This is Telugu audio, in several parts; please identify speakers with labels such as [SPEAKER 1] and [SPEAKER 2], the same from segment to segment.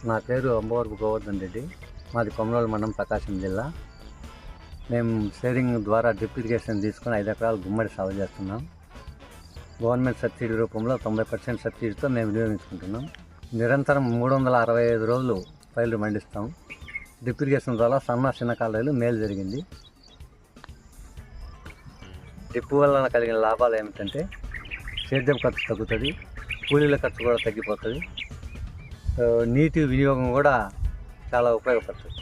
[SPEAKER 1] నా పేరు అంబవరపు గోవర్ధన్ రెడ్డి. మాది కొమరోలు మండలం, ప్రకాశం జిల్లా. మేము షేరింగ్ ద్వారా డ్రిప్ ఇరిగేషన్ తీసుకుని 5 ఎకరాలు గుమ్మడి సాగు చేస్తున్నాం. గవర్నమెంట్ సబ్సిడీ రూపంలో 90% సబ్సిడీతో మేము వినియోగించుకుంటున్నాం. నిరంతరం 365 రోజులు పైర్లు పండిస్తాం. డ్రిప్ ఇరిగేషన్ ద్వారా చిన్న కాలువలు మేలు జరిగింది. డ్రిప్ వలన కలిగిన లాభాలు ఏమిటంటే సేద్యం ఖర్చు తగ్గుతుంది, కూలీల ఖర్చు కూడా తగ్గిపోతుంది, నీటి వినియోగం కూడా చాలా ఉపయోగపడుతుంది.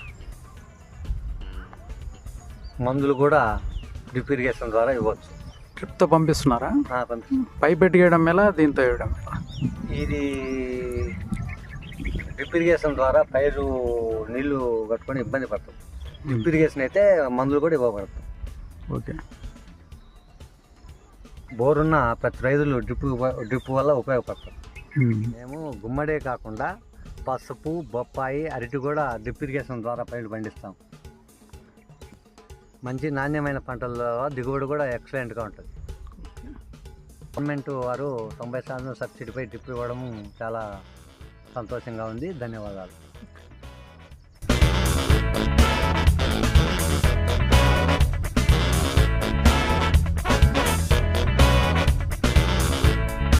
[SPEAKER 1] మందులు కూడా డ్రిప్ ఇరిగేషన్ ద్వారా ఇవ్వచ్చు.
[SPEAKER 2] డ్రిప్తో పంపిస్తున్నారా? పైప్ వేయడం ఎలా, దీంతో వేయడం ఎలా?
[SPEAKER 1] ఇది డ్రిప్ ఇరిగేషన్ ద్వారా పైరు నీళ్లు కట్టుకొని ఇబ్బంది పడుతుంది. డ్రిప్ ఇరిగేషన్ అయితే మందులు కూడా ఇవ్వబడుతుంది.
[SPEAKER 2] ఓకే.
[SPEAKER 1] బోరున్న ప్రతి రైతులు డ్రిప్ వల్ల ఉపయోగపడుతుంది. మేము గుమ్మడే కాకుండా పసుపు, బొప్పాయి, అరటి కూడా డ్రిప్ ఇరిగేషన్ ద్వారా పైరు పండిస్తాం. మంచి నాణ్యమైన పంటల్లో దిగుబడి కూడా ఎక్సలెంట్గా ఉంటుంది. గవర్నమెంట్ వారు 90% సబ్సిడీపై డ్రిప్ ఇవ్వడం చాలా సంతోషంగా ఉంది. ధన్యవాదాలు.